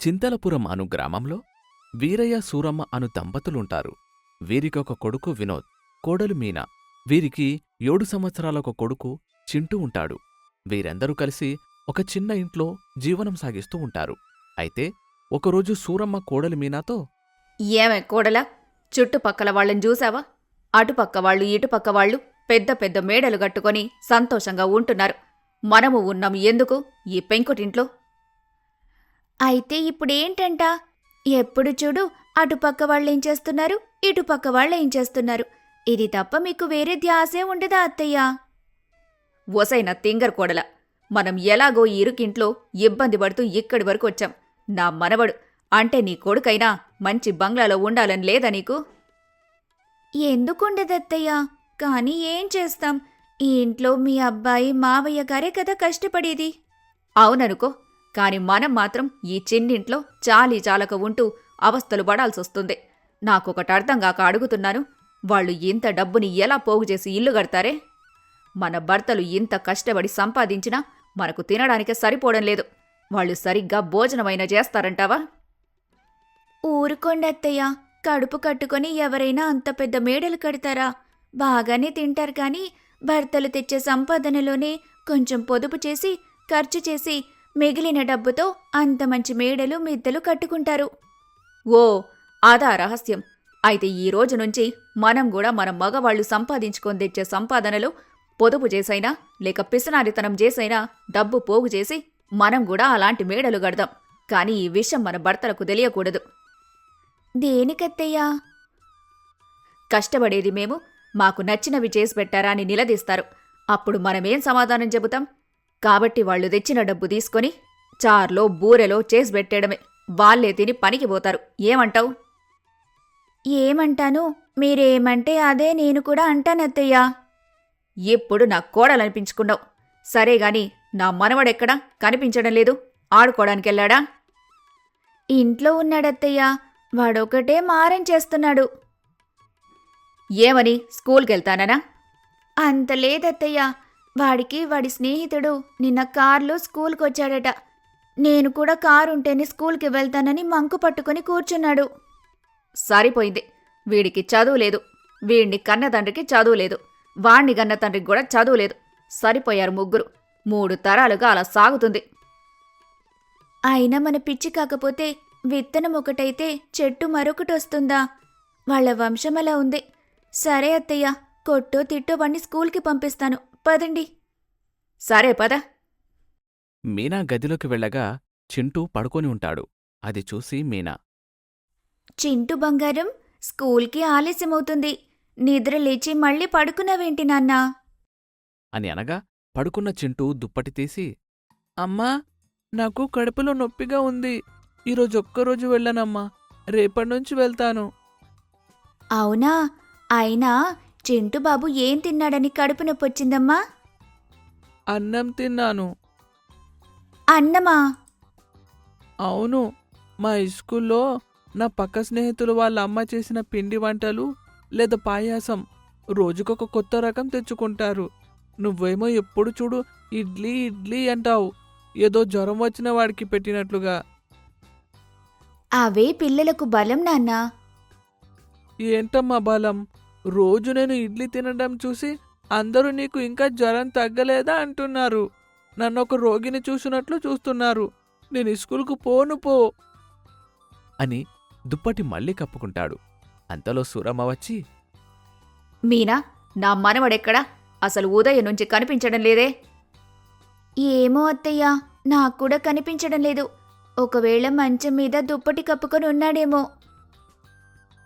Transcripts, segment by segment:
చింతలపురం అను గ్రామంలో వీరయ్య సూరమ్మ అను దంపతులుంటారు. వీరికొక కొడుకు వినోద్, కోడలు మీనా. వీరికి 7 సంవత్సరాలొక కొడుకు చింటూ ఉంటాడు. వీరందరూ కలిసి ఒక చిన్న ఇంట్లో జీవనం సాగిస్తూ ఉంటారు. అయితే ఒకరోజు సూరమ్మ కోడలు మీనాతో, ఏమే కోడలా, చుట్టుపక్కల వాళ్ళని చూసావా? అటుపక్క వాళ్ళు ఇటుపక్క వాళ్ళు పెద్ద పెద్ద మేడలు గట్టుకొని సంతోషంగా ఉంటున్నారు. మనము ఉన్నాం ఎందుకు ఈ పెంకుటింట్లో? అయితే ఇప్పుడేంటంట? ఎప్పుడు చూడు అటుపక్క వాళ్ళేం చేస్తున్నారు, ఇటుపక్క వాళ్ళేం చేస్తున్నారు. ఇది తప్ప మీకు వేరే ధ్యాసే ఉండదా అత్తయ్యా? ఒసైన తింగర్ కోడల, మనం ఎలాగో ఈ ఇరుకింట్లో ఇబ్బంది పడుతూ ఇక్కడి వరకు వచ్చాం. నా మనవడు అంటే నీ కొడుకైనా మంచి బంగ్లాలో ఉండాలని లేదా నీకు? ఎందుకుండదత్తయ్యా, కానీ ఏం చేస్తాం, ఈ ఇంట్లో మీ అబ్బాయి మావయ్య గారే కదా కష్టపడేది. అవుననుకో, కాని మనం మాత్రం ఈ చిన్నింట్లో చాలీ చాలక ఉంటూ అవస్థలు పడాల్సొస్తుంది. నాకొకటి అర్థంగాక అడుగుతున్నాను, వాళ్ళు ఇంత డబ్బుని ఎలా పోగుచేసి ఇల్లు కడతారే? మన భర్తలు ఇంత కష్టపడి సంపాదించినా మనకు తినడానికే సరిపోవడం లేదు. వాళ్ళు సరిగ్గా భోజనమైనా చేస్తారంటావా? ఊరుకోండత్తయ్యా, కడుపు కట్టుకొని ఎవరైనా అంత పెద్ద మేడలు కడతారా? బాగానే తింటారు కానీ భర్తలు తెచ్చే సంపాదనలోనే కొంచెం పొదుపు చేసి ఖర్చు చేసి మిగిలిన డబ్బుతో అంత మంచి మేడలు మిద్దెలు కట్టుకుంటారు. ఓ, అదా రహస్యం. అయితే ఈ రోజు నుంచి మనం కూడా మన మగవాళ్లు సంపాదించుకొని తెచ్చే సంపాదనలో పొదుపు చేసైనా లేక పిసనారితనం చేసైనా డబ్బు పోగు చేసి మనం కూడా అలాంటి మేడలు గడదాం. కాని ఈ విషయం మన భర్తలకు తెలియకూడదు. దేనికత్తయ్యా? కష్టపడేది మేము, మాకు నచ్చినవి చేసి పెట్టారా అని నిలదీస్తారు. అప్పుడు మనమేం సమాధానం చెబుతాం? కాబట్టి వాళ్ళు తెచ్చిన డబ్బు తీసుకొని చార్లో బూరెలో చేసి పెట్టేయడమే. వాళ్లే తిని పనికి పోతారు. ఏమంటావు? ఏమంటాను, మీరేమంటే అదే నేను కూడా అంటానత్తయ్యా. ఇప్పుడు నా కోడలనిపించుకున్నావు. సరేగాని నా మనవడెక్కడా కనిపించడం లేదు? ఆడుకోవడానికెళ్ళాడా? ఇంట్లో ఉన్నాడత్తయ్యా, వాడొకటే మారం చేస్తున్నాడు. ఏమని, స్కూల్కెళ్తాననా? అంత లేదత్తయ్యా, వాడికి వాడి స్నేహితుడు నిన్న కారులో స్కూల్కొచ్చాడట. నేను కూడా కారుంటేనే స్కూల్కి వెళ్తానని మంకు పట్టుకుని కూర్చున్నాడు. సరిపోయింది, వీడికి చదువు లేదు. వీడిని కన్న తండ్రికి చదువు లేదు, వాణ్ణి కన్న తండ్రికి కూడా చదువు లేదు. సరిపోయారు ముగ్గురు. 3 తరాలుగా అలా సాగుతుంది. అయినా మన పిచ్చి కాకపోతే విత్తనం ఒకటైతే చెట్టు మరొకటొస్తుందా? వాళ్ళ వంశమలా ఉంది. సరే అత్తయ్య, కొట్టో తిట్టో వాణ్ణి స్కూల్కి పంపిస్తాను, పదండి. సరే పద. మీనా గదిలోకి వెళ్ళగా చింటూ పడుకొని ఉంటాడు. అది చూసి మీనా, చింటూ బంగారం, స్కూల్కి ఆలస్యమవుతుంది. నిద్ర లేచి మళ్ళీ పడుకున్నావేంటి నాన్నా? అని అనగా పడుకున్న చింటూ దుప్పటి తీసి, అమ్మా, నాకు కడుపులో నొప్పిగా ఉంది. ఈరోజొక్కరోజు వెళ్ళనమ్మా, రేపటినుంచి వెళ్తాను. అవునా? అయినా చింటూ బాబు ఏం తిన్నాడని కడుపు నొప్పొచ్చిందమ్మా? అన్నం తిన్నాను. అన్నమా? అవును, మా ఇస్కూల్లో నా పక్క స్నేహితులు వాళ్ళ అమ్మ చేసిన పిండి వంటలు లేదా పాయాసం రోజుకొక కొత్త రకం తెచ్చుకుంటారు. నువ్వేమో ఎప్పుడు చూడు ఇడ్లీ ఇడ్లీ అంటావు, ఏదో జ్వరం వచ్చిన వాడికి పెట్టినట్లుగా. అవే పిల్లలకు బలం నాన్నా. ఏంటమ్మా బలం? రోజు నేను ఇడ్లీ తినడం చూసి అందరూ నీకు ఇంకా జ్వరం తగ్గలేదా అంటున్నారు. నన్నొక రోగిని చూసినట్లు చూస్తున్నారు. నేను స్కూల్కు పోను పో అని దుప్పటి మళ్ళీ కప్పుకుంటాడు. అంతలో సూరమ్మ వచ్చి, మీనా, నా మనవడెక్కడా? అసలు ఉదయం నుంచి కనిపించడం లేదే? ఏమో అత్తయ్యా, నాక్కూడా కనిపించడం లేదు. ఒకవేళ మంచం మీద దుప్పటి కప్పుకొని ఉన్నాడేమో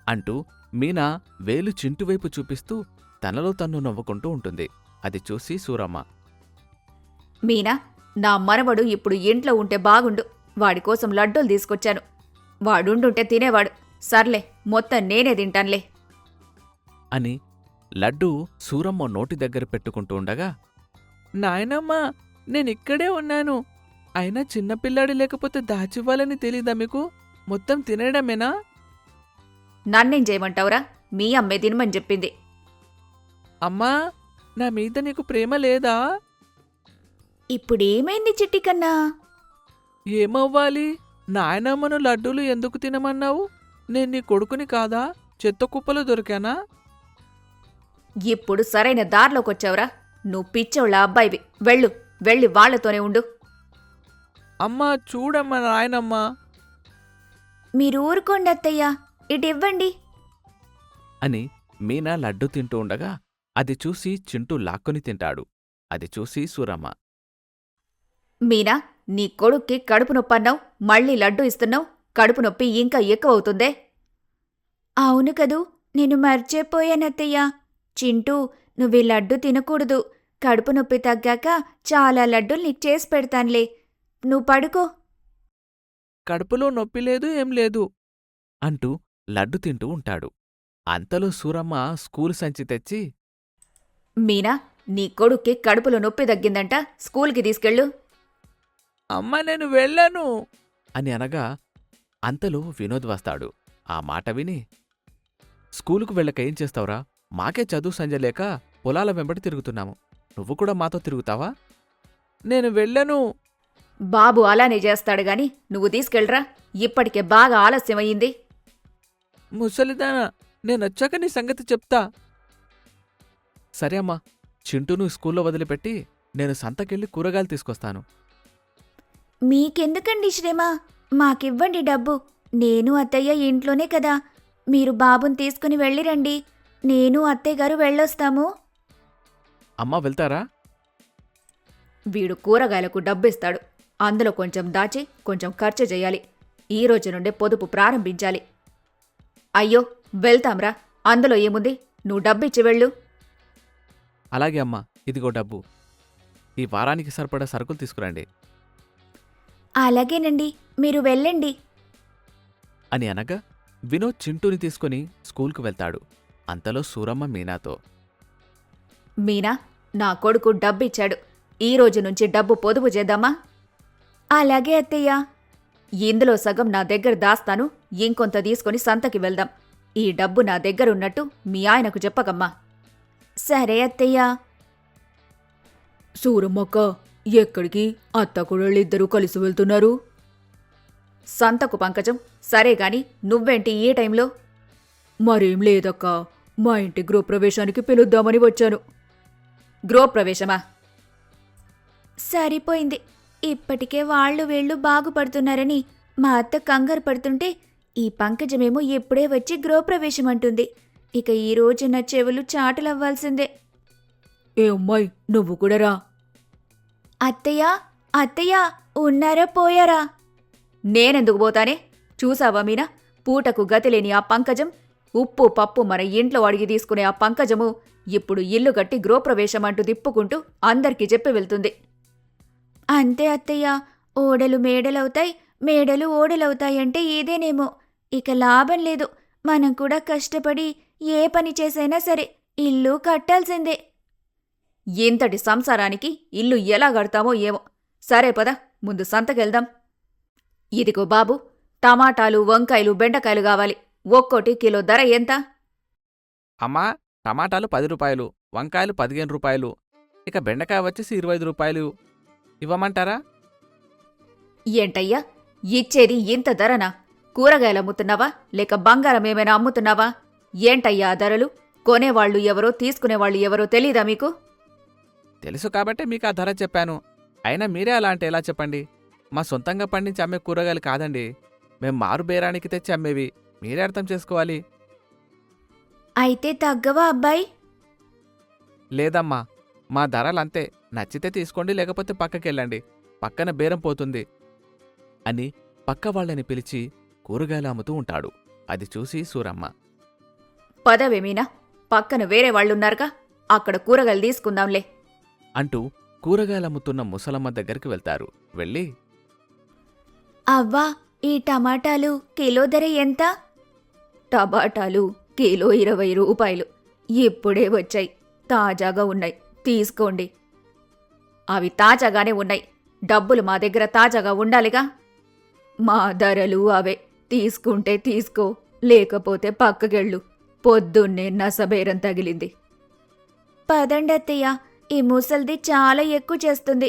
అంటూ మీనా వేలు చింటువైపు చూపిస్తూ తనలో తన్ను నవ్వుకుంటూ ఉంటుంది. అది చూసి సూరమ్మ, మీనా, నా మనవడు ఇప్పుడు ఇంట్లో ఉంటే బాగుండు. వాడికోసం లడ్డూలు తీసుకొచ్చాను. వాడుండుంటే తినేవాడు. సర్లే, మొత్తం నేనే తింటాన్లే అని లడ్డూ సూరమ్మ నోటి దగ్గర పెట్టుకుంటూ ఉండగా, నాయనమ్మా, నేనిక్కడే ఉన్నాను. అయినా చిన్నపిల్లాడి లేకపోతే దాచివ్వాలని తెలీదా మీకు? మొత్తం తినేయడమేనా? నన్నేం చేయమంటావురా? మీ అమ్మే తినమని చెప్పింది. అమ్మా, నా మీద నీకు ప్రేమ లేదా? ఇప్పుడేమైంది చిట్టికన్నా? ఏమవ్వాలి? నాయనమ్మను లడ్డూలు ఎందుకు తినమన్నావు? నేను నీ కొడుకుని కాదా? చెత్త కుప్పలు దొరికానా? ఇప్పుడు సరైన దారిలోకొచ్చావురా. నువ్వు పిచ్చోళ్ళ అబ్బాయివి. వెళ్ళి వాళ్లతోనే ఉండు. అమ్మా చూడమ్మా నాయనమ్మ. మీరు ఊరుకోండి అత్తయ్య, ఇటివ్వండి. అని మీనా లడ్డు తింటూ ఉండగా అది చూసి చింటూ లాక్కొని తింటాడు. అది చూసి సూరమ్మ, మీనా, నీ కొడుక్కి కడుపు నొప్పన్నావు, మళ్ళీ లడ్డు ఇస్తున్నావు. కడుపు నొప్పి ఇంకా ఎక్కువవుతుందే. అవును కదూ, నేను మర్చిపోయానత్తయ్య. చింటూ, నువ్వీ లడ్డు తినకూడదు. కడుపు నొప్పి తగ్గాక చాలా లడ్డూలు నీకు చేసి పెడతానులే. నువ్వు పడుకో. కడుపులో నొప్పి లేదు ఏం లేదు. అంటూ లడ్డు తింటూ ఉంటాడు. అంతలో సూరమ్మ స్కూలు సంచి తెచ్చి, మీనా, నీ కొడుక్కి కడుపులో నొప్పి తగ్గిందంట, స్కూల్కి తీసుకెళ్ళు. అమ్మ నేను వెళ్ళను అని అనగా అంతలో వినోద్ వస్తాడు. ఆ మాట విని, స్కూలుకు వెళ్ళక ఏం చేస్తావురా? మాకే చదువు సంజలేక పొలాల వెంబడి తిరుగుతున్నాము. నువ్వు కూడా మాతో తిరుగుతావా? నేను వెళ్ళను. బాబు అలానే చేస్తాడు గాని నువ్వు తీసుకెళ్ళరా. ఇప్పటికే బాగా ఆలస్యమయ్యింది. ముసలిదానా, నేనొచ్చాక నీ సంగతి చెప్తా. సరే అమ్మా, చింటూను స్కూల్లో వదిలిపెట్టి నేను సంతకెళ్ళి కూరగాయలు తీసుకొస్తాను. మీకెందుకండి శ్రమ? మాకివ్వండి డబ్బు. నేను అత్తయ్య ఇంట్లోనే కదా. మీరు బాబుని తీసుకుని వెళ్ళిరండి. నేను అత్తయ్యగారు వెళ్ళొస్తాము. అమ్మా వెళ్తారా? వీడు కూరగాయలకు డబ్బిస్తాడు. అందులో కొంచెం దాచి కొంచెం ఖర్చు చేయాలి. ఈ రోజు నుండే పొదుపు ప్రారంభించాలి. అయ్యో, వెళ్తాంరా. అందులో ఏముంది? నువ్వు డబ్బిచ్చి వెళ్ళు. అలాగే అమ్మా, ఇదిగో డబ్బు. ఈ వారానికి సరిపడా సరుకులు తీసుకురండి అలాగేనండి, మీరు వెళ్ళండి. అని అనగా వినోద్ చింటూని తీసుకుని స్కూల్కు వెళ్తాడు. అంతలో సూరమ్మ మీనాతో, మీనా, నా కొడుకు డబ్బిచ్చాడు. ఈ రోజు నుంచి డబ్బు పొదుపు చేద్దామా? అలాగే అత్తయ్య. ఇందులో సగం నా దగ్గర దాస్తాను, ఇంకొంత తీసుకుని సంతకి వెళ్దాం. ఈ డబ్బు నా దగ్గరున్నట్టు మీ ఆయనకు చెప్పకమ్మా. సరే అత్తయ్య. సూరమ్మక్క, ఎక్కడికి? అత్తకుడళ్ళిద్దరూ కలిసి వెళ్తున్నారు. సంతకు పంకజం. సరే గాని నువ్వేంటి ఈ టైంలో? మరేం లేదక్కా, మా ఇంటి గృహప్రవేశానికి పిలుద్దామని వచ్చాను. గృహప్రవేశమా? సరిపోయింది. ఇప్పటికే వాళ్ళు వీళ్ళు బాగుపడుతున్నారని మా అత్త కంగారు పడుతుంటే ఈ పంకజమేమో ఎప్పుడే వచ్చి గృహప్రవేశం అంటుంది. ఇక ఈ రోజు నా చెవులు చాటలవ్వాల్సిందే. ఏ అమ్మాయి, నువ్వు కూడా రా. అత్తయ్య, అత్తయ్య, ఉన్నారా పోయారా? నేనెందుకు పోతానే? చూసావా మీనా, పూటకు గతిలేని ఆ పంకజం, ఉప్పు పప్పు మన ఇంట్లో అడిగి తీసుకునే ఆ పంకజము ఇప్పుడు ఇల్లు కట్టి గృహప్రవేశం అంటూ తిప్పుకుంటూ అందరికీ చెప్పి వెళ్తుంది. అంతే అత్తయ్య, ఓడలు మేడలవుతాయి, మేడలు ఓడలవుతాయంటే ఇదేనేమో. ఇక లాభం లేదు. మనం కూడా కష్టపడి ఏ పని చేసైనా సరే ఇల్లు కట్టాల్సిందే. ఇంతటి సంసారానికి ఇల్లు ఎలా కడతామో ఏమో. సరే పద, ముందు సంతకెళ్దాం. ఇదిగో బాబు, టమాటాలు, వంకాయలు, బెండకాయలు కావాలి. ఒక్కోటి కిలో ధర ఎంత? అమ్మా, టమాటాలు 10 రూపాయలు, వంకాయలు 15 రూపాయలు, ఇక బెండకాయ వచ్చేసి 25 రూపాయలు. ఇవ్వమంటారా? ఏంటయ్యా, ఇచ్చేది ఇంత ధరనా? కూరగాయలు అమ్ముతున్నావా లేక బంగారం ఏమైనా అమ్ముతున్నావా? ఏంటయ్యా ఆ ధరలు? కొనేవాళ్లు ఎవరో తీసుకునేవాళ్లు ఎవరో తెలీదా మీకు? తెలుసు కాబట్టే మీకు ఆ ధర చెప్పాను. అయినా మీరే అలా అంటే ఎలా చెప్పండి? మా సొంతంగా పండించి అమ్మే కూరగాయలు కాదండి, మేం మారు బేరానికి తెచ్చి అమ్మేవి. మీరే అర్థం చేసుకోవాలి. అయితే తగ్గవా అబ్బాయి? లేదమ్మా, మా ధరలంతే. నచ్చితే తీసుకోండి, లేకపోతే పక్కకెళ్ళండి. పక్కన బేరం పోతుంది అని పక్క వాళ్ళని పిలిచి కూరగాయలు అమ్ముతూ ఉంటాడు. అది చూసి సూరమ్మ, పదవేమీనా, పక్కన వేరే వాళ్ళున్నారుగా, అక్కడ కూరగాయలు తీసుకుందాంలే అంటూ కూరగాయలమ్ముతున్న ముసలమ్మ దగ్గరికి వెళ్తారు. వెళ్ళి, అవ్వా, ఈ టమాటాలు కిలో ధర ఎంత? టమాటాలు కిలో 20 రూపాయలు. ఇప్పుడే వచ్చాయి, తాజాగా ఉన్నాయి, తీసుకోండి. అవి తాజాగానే ఉన్నాయి, డబ్బులు మా దగ్గర తాజాగా ఉండాలిగా. మా ధరలు అవే, తీసుకుంటే తీసుకో, లేకపోతే పక్కకెళ్ళు. పొద్దున్నే నసబేరం తగిలింది. పదండి అత్తయ్య, ఈ ముసల్ది చాలా ఎక్కువ చేస్తుంది.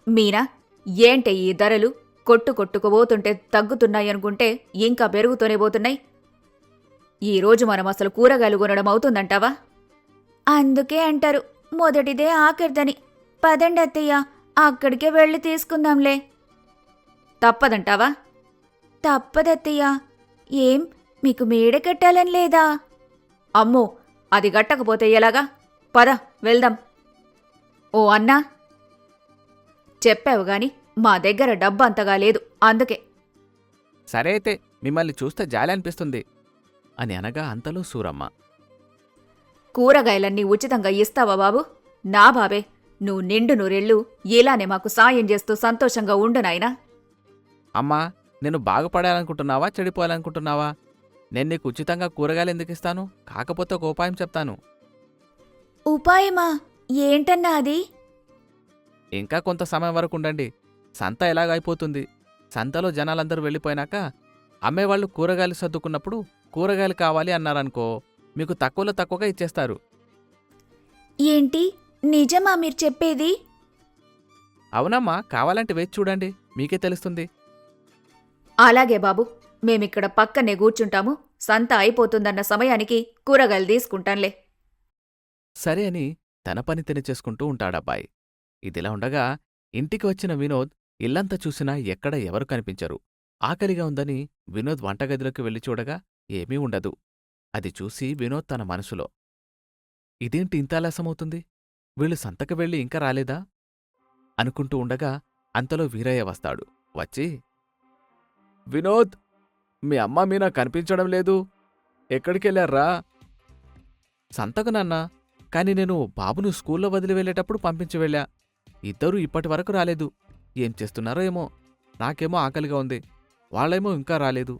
మీనా, ఏంటే ఈ ధరలు? కొట్టుకుపోతుంటే తగ్గుతున్నాయనుకుంటే ఇంకా పెరుగుతూనే పోతున్నాయి. ఈరోజు మనం అసలు కూరగాయలు కొనడం అవుతుందంటావా? అందుకే అంటారు మొదటిదే ఆఖరిదని. పదండి అత్తయ్య, అక్కడికే వెళ్ళి తీసుకుందాంలే. తప్పదంటావా? తప్పదత్తయ్య. ఏం మీకు మేడ కట్టాలని లేదా? అమ్మో, అది గట్టకపోతే ఎలాగా? పద వెళ్దాం. ఓ అన్నా, చెప్పావు గాని మా దగ్గర డబ్బంతగా లేదు, అందుకే. సరే అయితే మిమ్మల్ని చూస్తే జాలి అనిపిస్తుంది అని అనగా అంతలో సూరమ్మ. కూరగాయలన్నీ ఉచితంగా ఇస్తావా బాబు? నా బాబే, నువ్వు నిండు నూరెళ్ళు ఇలానే మాకు సాయం చేస్తూ సంతోషంగా ఉండు నాయనా. అమ్మా, నేను బాగుపడాలనుకుంటున్నావా చెడిపోవాలనుకుంటున్నావా? నేను నీకు ఉచితంగా కూరగాయలు ఎందుకు ఇస్తాను? కాకపోతే ఒక ఉపాయం చెప్తాను. ఉపాయమా? ఏంటన్నా అది? ఇంకా కొంత సమయం వరకు ఉండండి. సంత ఎలాగైపోతుంది. సంతలో జనాలందరూ వెళ్ళిపోయినాక అమ్మేవాళ్ళు కూరగాయలు సర్దుకున్నప్పుడు కూరగాయలు కావాలి అన్నారనుకో, మీకు తక్కువలో తక్కువగా ఇచ్చేస్తారు. ఏంటి, నిజమా మీరు చెప్పేది? అవునమ్మా, కావాలంటే వేచి చూడండి, మీకే తెలుస్తుంది. అలాగే బాబు, మేమిక్కడ పక్కనే కూర్చుంటాము. సంత అయిపోతుందన్న సమయానికి కూరగాయలు తీసుకుంటాంలే. సరే అని తన పని తను చేసుకుంటూ ఉంటాడబ్బాయి. ఇదిలా ఉండగా ఇంటికి వచ్చిన వినోద్ ఇల్లంతా చూసినా ఎక్కడ ఎవరు కనిపించరు. ఆకలిగా ఉందని వినోద్ వంటగదిలోకి వెళ్లి చూడగా ఏమీ ఉండదు. అది చూసి వినోద్ తన మనసులో, ఇదేంటి ఇంత ఆలస్యమవుతుంది? వీళ్ళు సంతకు వెళ్ళి ఇంకా రాలేదా అనుకుంటూ ఉండగా అంతలో వీరయ్య వస్తాడు. వచ్చి, వినోద్, మీ అమ్మ మీనా కనిపించడం లేదు, ఎక్కడికెళ్ళారా? సంతకు నాన్నా, కాని నేను బాబును స్కూల్లో వదిలి వెళ్ళేటప్పుడు పంపించి వెళ్ళా. ఇద్దరూ ఇప్పటివరకు రాలేదు. ఏం చేస్తున్నారో ఏమో. నాకేమో ఆకలిగా ఉంది, వాళ్ళేమో ఇంకా రాలేదు.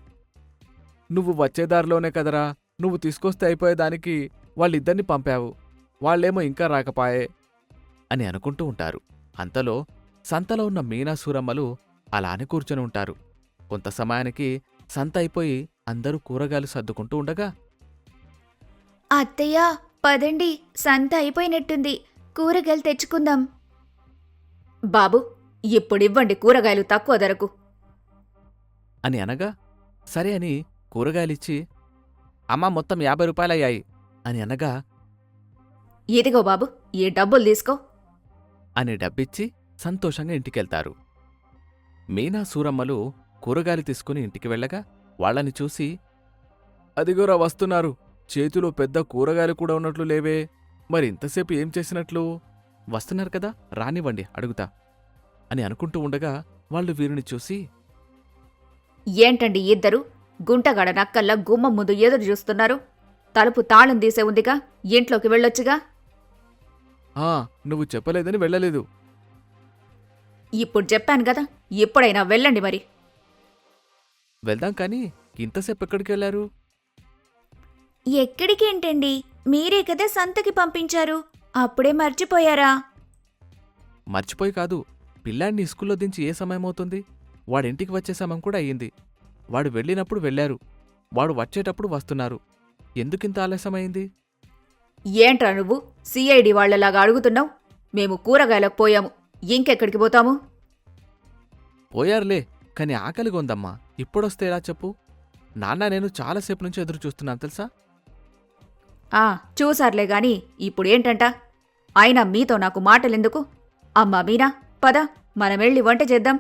నువ్వు వచ్చేదారిలోనే కదరా, నువ్వు తీసుకొస్తే అయిపోయేదానికి వాళ్ళిద్దరిని పంపావు, వాళ్ళేమో ఇంకా రాకపాయే అని అనుకుంటూ ఉంటారు. అంతలో సంతలో ఉన్న మీనా సూరమ్మలు అలానే కూర్చొని ఉంటారు. కొంత సమయానికి సంత అయిపోయి అందరూ కూరగాయలు సర్దుకుంటూ ఉండగా, అత్తయ్య పదండి, సంత అయిపోయినట్టుంది, కూరగాయలు తెచ్చుకుందాం. బాబు, ఇప్పుడివ్వండి కూరగాయలు తక్కువ ధరకు అని అనగా, సరే అని కూరగాయలిచ్చి, అమ్మా మొత్తం 50 రూపాయలయ్యాయి అని అనగా, ఇదిగో బాబు, ఈ డబ్బులు తీసుకో అని డబ్బిచ్చి సంతోషంగా ఇంటికెళ్తారు. మీనా సూరమ్మలు కూరగాయలు తీసుకుని ఇంటికి వెళ్ళగా వాళ్ళని చూసి, అదిగోరా వస్తున్నారు, చేతిలో పెద్ద కూరగాయలు కూడా ఉన్నట్లు లేవే, మరి ఇంతసేపు ఏం చేసినట్లు? వస్తున్నారు కదా, రానివ్వండి అడుగుతా అని అనుకుంటూ ఉండగా వాళ్ళు వీరిని చూసి, ఏంటండి ఇద్దరు గుంటగడ నక్కల్లా గుమ్మం ముందు ఎదురు చూస్తున్నారు? తలుపు తాళం తీసే ఉందిగా, ఇంట్లోకి వెళ్ళొచ్చుగా. ఆ, నువ్వు చెప్పలేదని వెళ్ళలేదు. ఇప్పుడు చెప్పాను కదా, ఇప్పుడైనా వెళ్ళండి మరి. వెళ్దాం కాని ఇంతసేపు ఎక్కడికెళ్లారు? ఎక్కడికేంటండి, మీరే కదా సంతకి పంపించారు, అప్పుడే మర్చిపోయారా? మర్చిపోయి కాదు, పిల్లాడిని స్కూల్లో దించి ఏ సమయమవుతుంది? వాడింటికి వచ్చే సమయం కూడా అయ్యింది. వాడు వెళ్ళినప్పుడు వెళ్ళారు, వాడు వచ్చేటప్పుడు వస్తున్నారు. ఎందుకింత ఆలస్యమైంది? ఏంట్రా నువ్వు సిఐడి వాళ్లలాగా అడుగుతున్నావు? మేము కూరగాయలకు పోయాము, ఇంకెక్కడికి పోతాము? పోయారులే, కాని ఆకలిగా ఉందమ్మా, ఇప్పుడొస్తే ఎలా చెప్పు? నాన్న నేను చాలాసేపు నుంచి ఎదురు చూస్తున్నాను తెలుసా? చూసారులే గాని ఇప్పుడేంటంట? అయినా మీతో నాకు మాటలెందుకు? అమ్మా మీనా, పద మనమెళ్ళి వంట చేద్దాం.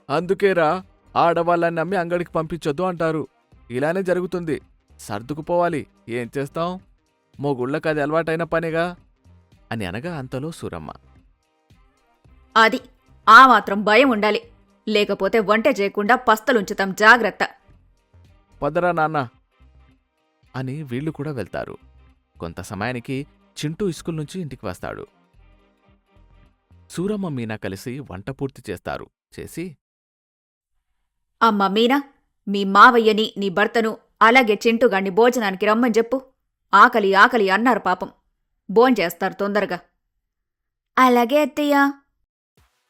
అందుకేరా ఆడవాళ్ళని నమ్మి అంగడికి పంపించొద్దు అంటారు. ఇలానే జరుగుతుంది, సర్దుకుపోవాలి, ఏం చేస్తాం? మొగుళ్ళకి అది అలవాటైన పనిగా అని అనగా అంతలో సూరమ్మ, అది ఆ మాత్రం భయం ఉండాలి, లేకపోతే వంట చేయకుండా పస్తలుంచుతాం, జాగ్రత్త. పదరా నాన్న అని వీళ్ళు కూడా వెళ్తారు. కొంత సమయానికి చింటూ స్కూల్ నుంచి ఇంటికి వస్తాడు. సూరమ్మ మీనా కలిసి వంట పూర్తి చేస్తారు. చేసి, అమ్మా మీనా, మీ మావయ్యని నీ భర్తను అలాగే చింటుగాణ్ణి భోజనానికి రమ్మని చెప్పు. ఆకలి ఆకలి అన్నారు పాపం, భోంచేస్తారు తొందరగా. అలాగే అత్తయ్య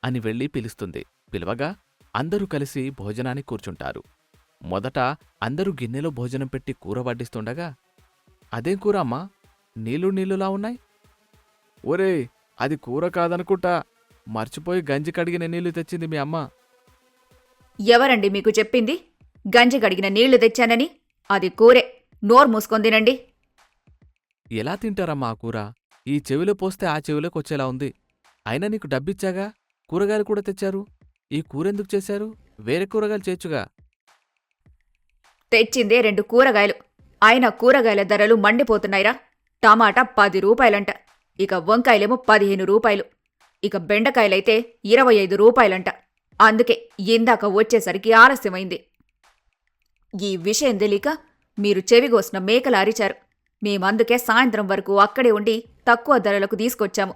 అని వెళ్ళి పిలుస్తుంది. పిలవగా అందరూ కలిసి భోజనానికి కూర్చుంటారు. మొదట అందరూ గిన్నెలో భోజనం పెట్టి కూర వడ్డిస్తుండగా, అదేం కూర అమ్మా, నీళ్లులా ఉన్నాయి? ఒరే, అది కూర కాదనుకుంటా, మర్చిపోయి గంజి కడిగిన నీళ్లు తెచ్చింది మీ అమ్మ ఎవరండి మీకు చెప్పింది గంజి గడిగిన నీళ్లు తెచ్చానని? అది కూరే, నోరు మూసుకొని తినండి. ఎలా తింటారమ్మా ఆ కూర? ఈ చెవిలో పోస్తే ఆ చెవిలోకి వచ్చేలా ఉంది. అయినా నీకు డబ్బిచ్చాగా, కూరగాయలు కూడా తెచ్చారు. ఈ కూరెందుకు చేశారు? వేరే కూరగాయలు చేర్చుగా. తెచ్చిందే 2 కూరగాయలు, అయినా కూరగాయల ధరలు మండిపోతున్నాయిరా. టమాటా 10 రూపాయలంట, ఇక వంకాయలేమో 15 రూపాయలు, ఇక బెండకాయలైతే 25 రూపాయలంట. అందుకే ఇందాక వచ్చేసరికి ఆలస్యమైంది. ఈ విషయం తెలియక మీరు చెవిగోసిన మేకలు అరిచారు. మేమందుకే సాయంత్రం వరకు అక్కడే ఉండి తక్కువ ధరలకు తీసుకొచ్చాము.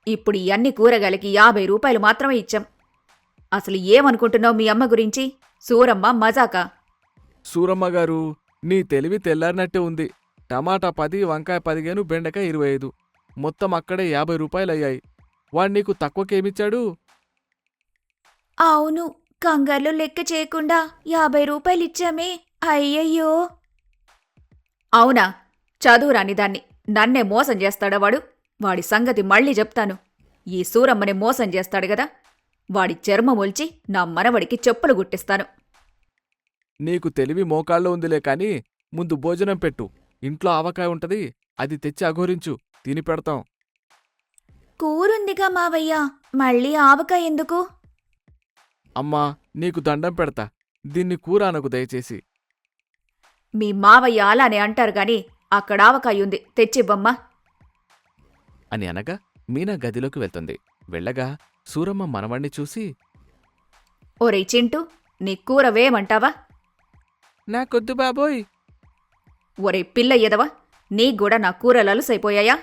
ఇప్పుడు ఈ అన్ని కూరగాయలకి 50 రూపాయలు మాత్రమే ఇచ్చాం. అసలు ఏమనుకుంటున్నావు మీ అమ్మ గురించి? సూరమ్మ మజాకా? సూరమ్మగారు, నీ తెలివి తెల్లారినట్టే ఉంది. టమాటా 10, వంకాయ 15, బెండకాయ 25, మొత్తం అక్కడే 50 రూపాయలయ్యాయి. వాడు నీకు తక్కువకేమిచ్చాడు? అవును, కంగారులో లెక్క చేయకుండా 50 రూపాయలిచ్చామే. అయ్యయ్యో. అవునా? చదువురాని దాన్ని నన్నే మోసం చేస్తాడా వాడు? వాడి సంగతి మళ్ళీ చెప్తాను. ఈ సూరమ్మని మోసం చేస్తాడు గదా, వాడి చర్మం ఒల్చి నా మనవడికి చెప్పులు గుట్టిస్తాను. నీకు తెలివి మోకాళ్ళో ఉందిలే కాని ముందు భోజనం పెట్టు. ఇంట్లో ఆవకాయ ఉంటది, అది తెచ్చి అఘోరించు, తిని పెడతాం. కూరుందిగా మావయ్య, మళ్ళీ ఆవకాయ ఎందుకు? అమ్మా, నీకు దండం పెడతా, దీన్ని కూర అనకు దయచేసి. మీ మావయ్య అలానే అంటారు గాని అక్కడ ఆవకాయుంది, తెచ్చివ్వమ్మా అని అనగా మీనా గదిలోకి వెళ్తుంది. వెళ్ళగా సూరమ్మ మనవణ్ణి చూసి, ఒరేయ్ చింటూ, నీ కూర వేయమంటావా? నాకొద్దు బాబోయ్. ఒరే పిల్ల ఎదవా, నీగ్గూడా నా కూరలు అలుసైపోయాయా?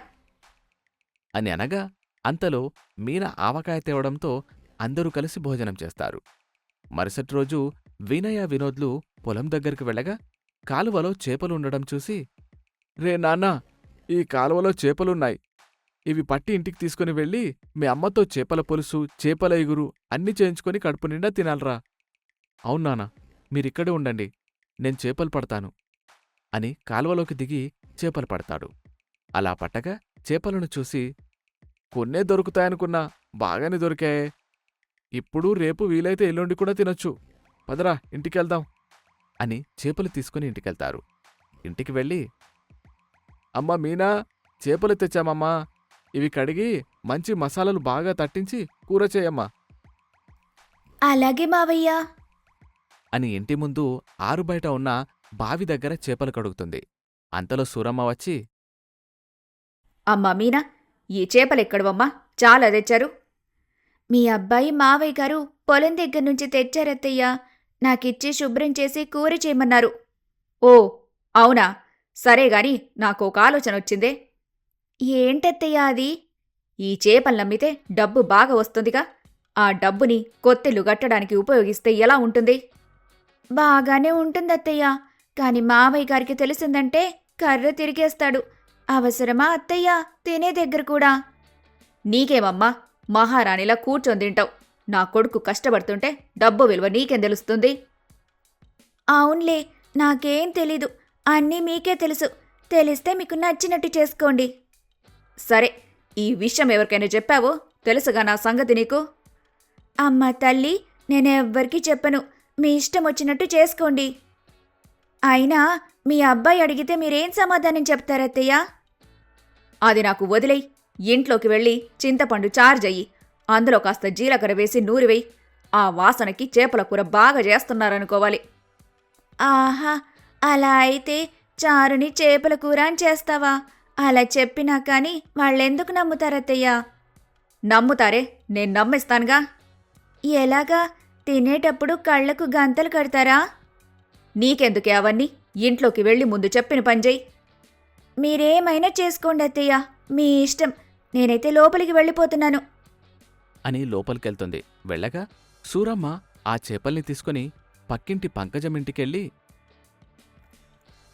అని అనగా అంతలో మీనా ఆవకాయ తేవడంతో అందరూ కలిసి భోజనం చేస్తారు. మరుసటి రోజు వినయ, వినోద్లు పొలం దగ్గరికి వెళ్ళగా కాలువలో చేపలుండడం చూసి, రే నాన్నా, ఈ కాలువలో చేపలున్నాయి. ఇవి పట్టి ఇంటికి తీసుకుని వెళ్ళి మీ అమ్మతో చేపల పులుసు, చేపల ఇగురు అన్నీ చేయించుకొని కడుపు నిండా తినాలరా. అవునానా, మీరిక్కడే ఉండండి, నేను చేపలు పడతాను అని కాలువలోకి దిగి చేపలు పడతాడు. అలా పట్టగా చేపలను చూసి, కొన్నే దొరుకుతాయనుకున్నా, బాగానే దొరికాయే. ఇప్పుడు రేపు వీలైతే ఎల్లుండి కూడా తినొచ్చు. పదరా ఇంటికెళ్దాం అని చేపలు తీసుకుని ఇంటికెళ్తారు. ఇంటికి వెళ్ళి, అమ్మా మీనా, చేపలు తెచ్చామమ్మా, ఇవి కడిగి మంచి మసాలాలు బాగా తట్టించి కూర చేయమ్మా అలాగే మావయ్య. అని ఇంటి ముందు ఆరుబయట ఉన్న బావి దగ్గర చేపలు కడుగుతుంది. అంతలో సూరమ్మ వచ్చి, అమ్మా మీనా, ఈ చేపలెక్కడవమ్మా? చాలా తెచ్చారు. మీ అబ్బాయి మావయ్య గారు పొలం దగ్గర నుంచి తెచ్చారత్తయ్య. నాకిచ్చి శుభ్రం చేసి కూర చేయమన్నారు. ఓ అవునా, సరేగాని నాకోక ఆలోచన వచ్చిందే. ఏంటత్తయ్య అది? ఈ చేపలనమ్మితే డబ్బు బాగా వస్తుందిగా, ఆ డబ్బుని కొత్తెలు కట్టడానికి ఉపయోగిస్తే ఎలా ఉంటుంది? బాగానే ఉంటుందత్తయ్య, కాని మావయ్య గారికి తెలిసిందంటే కర్ర తిరిగేస్తాడు. అవసరమా అత్తయ్య తినే దగ్గర కూడా? నీకేమమ్మా, మహారాణిలా కూర్చొని తింటావు. నా కొడుకు కష్టపడుతుంటే డబ్బు విలువ నీకేం తెలుస్తుంది? అవునులే, నాకేం తెలీదు, అన్నీ మీకే తెలుసు. తెలిస్తే మీకు నచ్చినట్టు చేసుకోండి. సరే, ఈ విషయం ఎవరికైనా చెప్పావో తెలుసుగా నా సంగతి నీకు. అమ్మ తల్లి, నేనెవ్వరికీ చెప్పను, మీ ఇష్టం వచ్చినట్టు చేసుకోండి. అయినా మీ అబ్బాయి అడిగితే మీరేం సమాధానం చెప్తారత్తయ్య? అది నాకు వదిలేయ్. ఇంట్లోకి వెళ్ళి చింతపండు చారు చెయ్యి, అందులో కాస్త జీలకర్ర వేసి నూరివేయి. ఆ వాసనకి చేపల కూర బాగా చేస్తున్నారనుకోవాలి. ఆహా, అలా అయితే చారుని చేపల కూర అని చేస్తావా? అలా చెప్పినా కానీ వాళ్ళెందుకు నమ్ముతారత్తయ్య? నమ్ముతారే, నేను నమ్మిస్తానుగా. ఎలాగా? తినేటప్పుడు కళ్ళకు గంతలు కడతారా? నీకెందుకే అవన్నీ? ఇంట్లోకి వెళ్ళి ముందు చెప్పిన పనిచేయి. మీరేమైనా చేసుకోండి అత్తయ్య, మీ ఇష్టం. నేనైతే లోపలికి వెళ్ళిపోతున్నాను. అని లోపలికెళ్తుంది. వెళ్ళగా సూరమ్మ ఆ చేపల్ని తీసుకుని పక్కింటి పంకజమింటికెళ్ళి,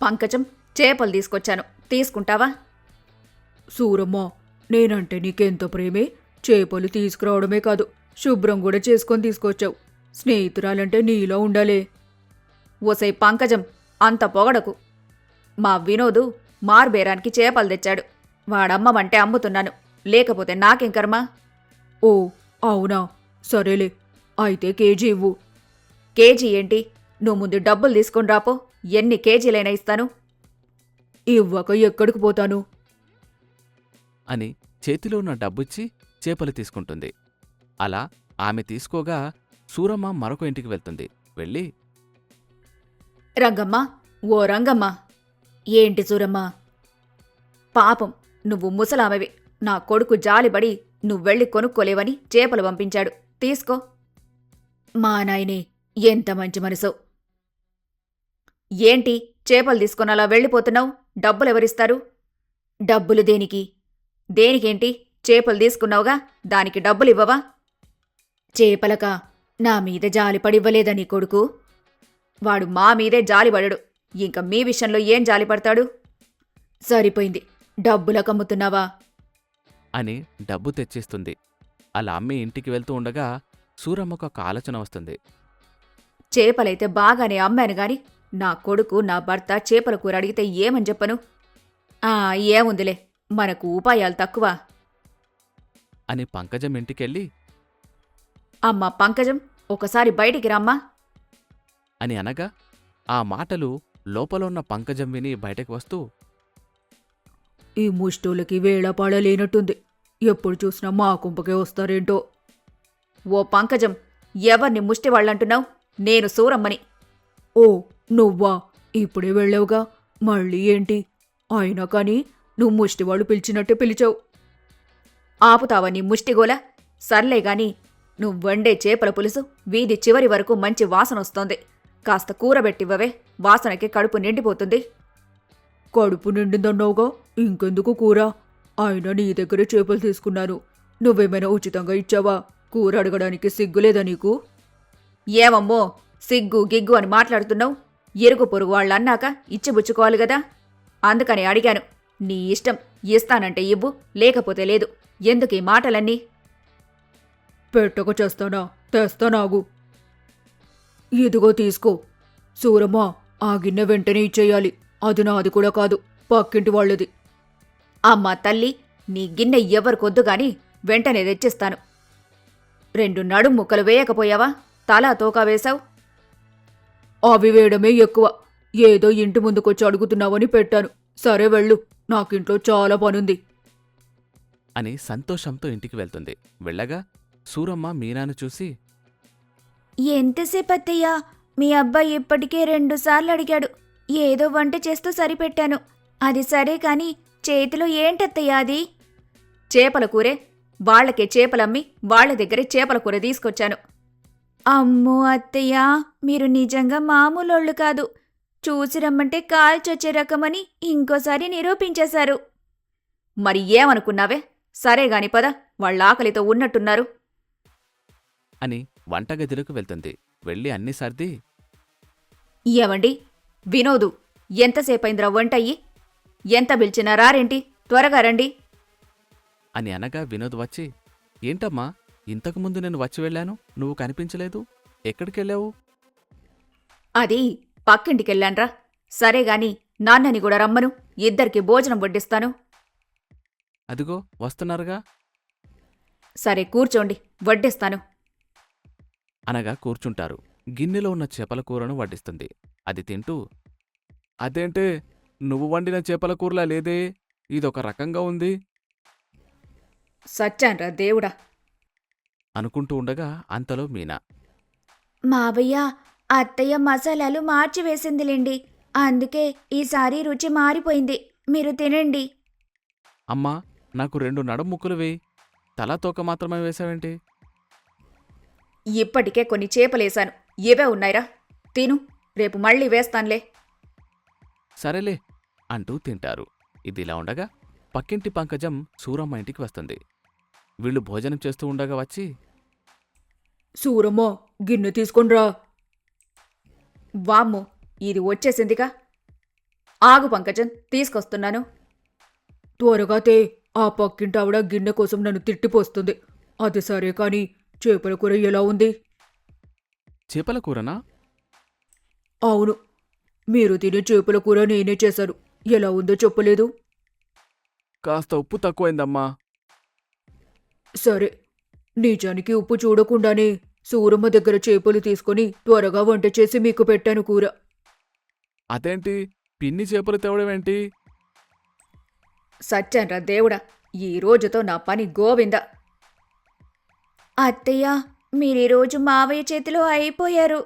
పంకజం, చేపలు తీసుకొచ్చాను, తీసుకుంటావా? సూరమ్మా, నేనంటే నీకెంత ప్రేమే. చేపలు తీసుకురావడమే కాదు, శుభ్రం కూడా చేసుకొని తీసుకొచ్చావు. స్నేహితురాలంటే నీలో ఉండాలే. ఓసై పంకజం, అంత పొగడకు. మా వినోదు మార్బేరానికి చేపలు తెచ్చాడు. వాడమ్మమంటే అమ్ముతున్నాను, లేకపోతే నాకేం కర్మ. ఓ అవునా, సరేలే, అయితే కేజీ ఇవ్వు. కేజీ ఏంటి? నువ్వు ముందు డబ్బులు తీసుకొని రాపో, ఎన్ని కేజీలైనా ఇస్తాను. ఇవ్వక ఎక్కడికి పోతాను? అని చేతిలో ఉన్న డబ్బుచ్చి చేపలు తీసుకుంటుంది. అలా ఆమె తీసుకోగా సూరమ్మ మరొక ఇంటికి వెళ్తుంది. వెళ్ళి, రంగమ్మ, ఓ రంగమ్మ. ఏంటి సూరమ్మా? పాపం, నువ్వు ముసలామెవి. నా కొడుకు జాలిబడి నువ్వెళ్ళి కొనుక్కోలేవని చేపలు పంపించాడు. తీసుకో. మా నాయనే, ఎంత మంచి మనసు. ఏంటి చేపలు తీసుకొని అలా వెళ్ళిపోతున్నావు? డబ్బులెవరిస్తారు? డబ్బులు దేనికి? దేనికేంటి? చేపలు తీసుకున్నావుగా, దానికి డబ్బులివ్వవా? చేపలకా? నా మీద జాలిపడివ్వలేదా నీ కొడుకు? వాడు మా మీదే జాలిపడడు. ఇంక మీ విషయంలో ఏం జాలిపడతాడు? సరిపోయింది, డబ్బులకమ్ముతున్నావా? అని డబ్బు తెచ్చిస్తుంది. అలా అమ్మి ఇంటికి వెళ్తూ ఉండగా సూరమ్మకు ఒక ఆలోచన వస్తుంది. చేపలైతే బాగానే అమ్మాను గాని నా కొడుకు, నా భర్త చేపల కూర అడిగితే ఏమని చెప్పను? ఏముందిలే, మనకు ఉపాయాలు తక్కువ. అని పంకజం ఇంటికెళ్ళి, అమ్మా పంకజం, ఒకసారి బయటికి రమ్మా అని అనగా ఆ మాటలు లోపల ఉన్న పంకజం విని బయటకు వస్తూ, ఈ ముష్టోళ్ళకి వేళపాడ లేనట్టుంది. ఎప్పుడు చూసినా మా కుంపకే వస్తారేంటో. ఓ పంకజం, ఎవర్ని ముష్టివాళ్ళంటున్నావు? నేను సూరమ్మని. ఓ, నువ్వా? ఇప్పుడే వెళ్ళావుగా, మళ్ళీ ఏంటి? అయినా కానీ నువ్వు ముష్టివాళ్ళు పిలిచినట్టే పిలిచావు. ఆపుతావా నీ ముష్టిగోల? సర్లేగాని నువ్వు వండే చేపల పులుసు వీధి చివరి వరకు మంచి వాసనొస్తోంది. కాస్త కూరబెట్టివ్వవే, వాసనకి కడుపు నిండిపోతుంది. కడుపు నిండిందన్నావుగా, ఇంకెందుకు కూర? అయినా నీ దగ్గరే చేపలు తీసుకున్నాను. నువ్వేమైనా ఉచితంగా ఇచ్చావా? కూర అడగడానికి సిగ్గులేదా నీకు? ఏమమ్మో, సిగ్గు గిగ్గు అని మాట్లాడుతున్నావు? ఇరుగు పొరుగు వాళ్ళన్నాక ఇచ్చిబుచ్చుకోవాలి గదా, అందుకని అడిగాను. నీ ఇష్టం, ఇస్తానంటే ఇవ్వు, లేకపోతే లేదు. ఎందుకీ మాటలన్నీ? పెట్టక చేస్తానా? తెస్తానాగు. ఇదిగో తీసుకో. సూరమ్మా, ఆ గిన్నె వెంటనే ఇచ్చేయాలి. అది నాది కూడా కాదు, పక్కింటి వాళ్ళది. అమ్మా తల్లి, నీ గిన్నె ఎవరికొద్దు గాని వెంటనే తెచ్చిస్తాను. 2 నడుం ముక్కలు వేయకపోయావా? తలా తోకా వేశావు. అవి వేయడమే ఎక్కువ. ఏదో ఇంటి ముందుకొచ్చి అడుగుతున్నావని పెట్టాను. సరే వెళ్ళు, నాకింట్లో చాలా పనుంది. అని సంతోషంతో ఇంటికి వెళ్తుంది. వెళ్ళగా సూరమ్మ మీనాను చూసి, ఎంతసేపు అత్తయ్యా? మీ అబ్బాయి ఇప్పటికే 2 సార్లు అడిగాడు. ఏదో వంట చేస్తూ సరిపెట్టాను. అది సరే కాని చేతిలో ఏంటత్తయ్యా అది? చేపల కూరే. వాళ్లకే చేపలమ్మి వాళ్ల దగ్గరే చేపల కూర తీసుకొచ్చాను. అమ్మో అత్తయ్యా, మీరు నిజంగా మామూలోళ్ళు కాదు. చూసి రమ్మంటే కాల్చొచ్చే రకమని ఇంకోసారి నిరూపించేశారు. మరి ఏమనుకున్నావే? సరేగాని పద, వాళ్ళ ఆకలితో ఉన్నట్టున్నారు. అని వంటగదిలోకి వెళ్తుంది. వెళ్ళి అన్ని సర్ది, ఏమండి వినోదు, ఎంతసేపైందిరా వంటయ్యి? ఎంత పిలిచినా రారేంటి? త్వరగా రండి. అని అనగా వినోద్ వచ్చి, ఏంటమ్మా, ఇంతకుముందు నేను వచ్చి వెళ్ళాను, నువ్వు కనిపించలేదు, ఎక్కడికెళ్ళావు? అది పక్కింటికెళ్ళాన్రా. సరేగాని నాన్నని కూడా రమ్మను, ఇద్దరికి భోజనం వడ్డిస్తాను. అదిగో వస్తున్నారుగా. సరే కూర్చోండి, వడ్డిస్తాను. అనగా కూర్చుంటారు. గిన్నెలో ఉన్న చేపల కూరను వడ్డిస్తుంది. అది తింటూ, అదేంటే నువ్వు వండిన చేపల కూరలా లేదే, ఇదొక రకంగా ఉంది సచ్చాన్రా దేవుడా అనుకుంటూ ఉండగా అంతలో మీనా, మావయ్య, అత్తయ్య మసాలాలు మార్చి వేసిందిలేండి. అందుకే ఈసారి రుచి మారిపోయింది. మీరు తినండి. అమ్మా, నాకు 2 నడుం ముక్కలు వేయి, తలా తోక మాత్రమే వేశావేంటి? ఇప్పటికే కొన్ని చేపలేశాను, ఇవే ఉన్నాయిరా, తిను, రేపు మళ్ళీ వేస్తాన్లే. సరేలే అంటూ తింటారు. ఇదిలా ఉండగా పక్కింటి పంకజం సూరమ్మ ఇంటికి వస్తుంది. వీళ్ళు భోజనం చేస్తూ ఉండగా వచ్చి, సూరమ్మా, గిన్నె తీసుకొనిరా. వామ్మో, ఇది వచ్చేసిందిగా. ఆగు పంకజం, తీసుకొస్తున్నాను. త్వరగా తే. ఆ పక్కింటావిడ గిన్నె కోసం నన్ను తిట్టిపోస్తుంది. అది సరే కాని చేపల కూర ఎలా ఉంది? చేపల కూరనా? అవును, మీరు తినే చేపల కూర నేనే చేశాను. ఎలా ఉందో చెప్పలేదు. కాస్త ఉప్పు తక్కువైందమ్మా. సరే, నిజానికి ఉప్పు చూడకుండానే సూరమ్మ దగ్గర చేపలు తీసుకొని త్వరగా వంట చేసి మీకు పెట్టాను కూర. అదేంటి పిన్ని చేపలు తేవడమేంటి? సత్యంరా దేవుడా, ఈ రోజుతో నా పని గోవింద. అత్తయ్య, మీరీరోజు మావయ్య చేతిలో అయిపోయారు.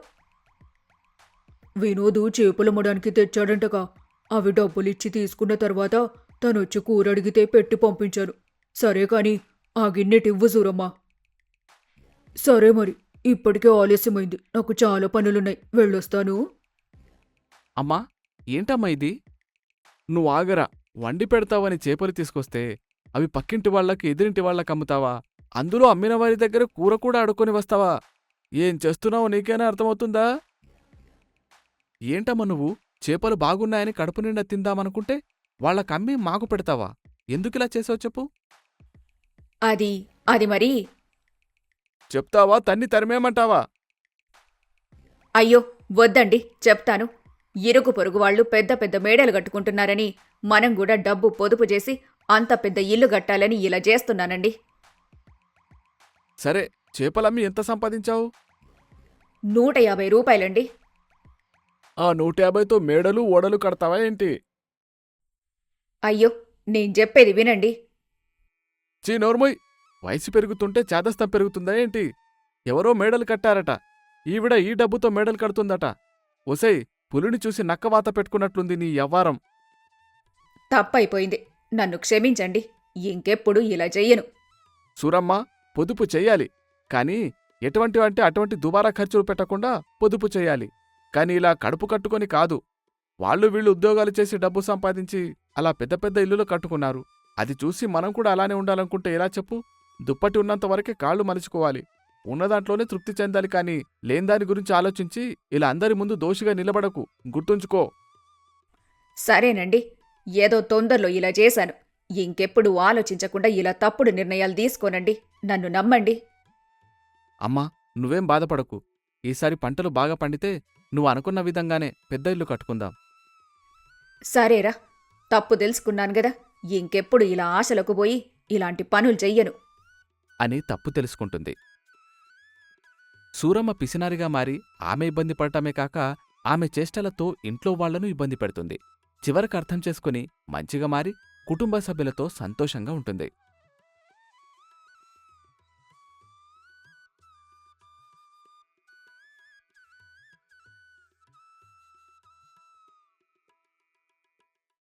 వినోదు చేపలమ్మడానికి తెచ్చాడంటగా. అవి డబ్బులిచ్చి తీసుకున్న తర్వాత తనొచ్చి కూర అడిగితే పెట్టి పంపించాను. సరే కాని ఆ గిన్నెటివ్వు సూరమ్మా. సరే మరి, ఇప్పటికే ఆలస్యమైంది. నాకు చాలా పనులున్నాయి, వెళ్ళొస్తాను. అమ్మా, ఏంటమ్మా ఇది? నువ్వు ఆగరా. వండి పెడతావని చేపలు తీసుకొస్తే అవి పక్కింటి వాళ్ళకి ఎదురింటి వాళ్ళకి అమ్ముతావా? అందులో అమ్మిన వారి దగ్గర కూర కూడా అడుక్కొని వస్తావా? ఏం చేస్తున్నావో నీకేనా అర్థమవుతుందా? ఏంటమ్మా నువ్వు చేపలు బాగున్నాయని కడుపు నిండా తిందామనుకుంటే వాళ్ళకమ్మి మాకు పెడతావా? ఎందుకిలా చేసావు చెప్పు? అది మరి. చెప్తావా తన్ని తరిమేమంటావా? అయ్యో వద్దండి, చెప్తాను. ఇరుగు పొరుగు వాళ్ళు పెద్ద పెద్ద మేడలు కట్టుకుంటున్నారని మనం కూడా డబ్బు పొదుపు చేసి అంత పెద్ద ఇల్లు కట్టాలని ఇలా చేస్తున్నానండి. సరే, చేపలమ్మి ఎంత సంపాదించావు? 150 రూపాయలండి. ఆ 150తో మేడలు ఓడలు కడతావా ఏంటి? అయ్యో, నేను చెప్పేది వినండి. నోర్మోయ్, వయసు పెరుగుతుంటే చాదస్తం పెరుగుతుందా ఏంటి? ఎవరో మేడలు కట్టారట, ఈవిడ ఈ డబ్బుతో మేడలు కడుతుందట. ఒసేయ్, పులిని చూసి నక్కవాత పెట్టుకున్నట్లుంది నీ యవ్వారం. తప్పైపోయింది, నన్ను క్షమించండి. ఇంకెప్పుడు ఇలా చెయ్యను. సూరమ్మ, పొదుపు చెయ్యాలి. కాని ఎటువంటివంటే అటువంటి దుబారా ఖర్చులు పెట్టకుండా పొదుపు చెయ్యాలి. కాని ఇలా కడుపు కట్టుకొని కాదు. వాళ్ళు వీళ్ళు ఉద్యోగాలు చేసి డబ్బు సంపాదించి అలా పెద్ద పెద్ద ఇల్లులు కట్టుకున్నారు. అది చూసి మనం కూడా అలానే ఉండాలనుకుంటే ఎలా చెప్పు? దుప్పటి ఉన్నంతవరకే కాళ్ళు మలుచుకోవాలి. ఉన్నదాంట్లోనే తృప్తి చెందాలి. కాని లేనిదాని గురించి ఆలోచించి ఇలా అందరి ముందు దోషిగా నిలబడకు, గుర్తుంచుకో. సరేనండి, ఏదో తొందరలో ఇలా చేశాను. ఇంకెప్పుడు ఆలోచించకుండా ఇలా తప్పుడు నిర్ణయాలు తీసుకోనండి. నన్ను నమ్మండి. అమ్మా, నువ్వేం బాధపడకు. ఈసారి పంటలు బాగా పండితే నువ్వు అనుకున్న విధంగానే పెద్ద ఇల్లు కట్టుకుందాం. సరేరా, తప్పు తెలుసుకున్నాను గదా. ఇంకెప్పుడు ఇలా ఆశలకు పోయి ఇలాంటి పనులు చెయ్యను అని తప్పు తెలుసుకుంటుంది. సూరమ్మ పిసినారిగా మారి ఆమె ఇబ్బంది పడటమే కాక ఆమె చేష్టలతో ఇంట్లో వాళ్లను ఇబ్బంది పెడుతుంది. చివరకు అర్థం చేసుకుని మంచిగా మారి కుటుంబ సభ్యులతో సంతోషంగా ఉంటుంది.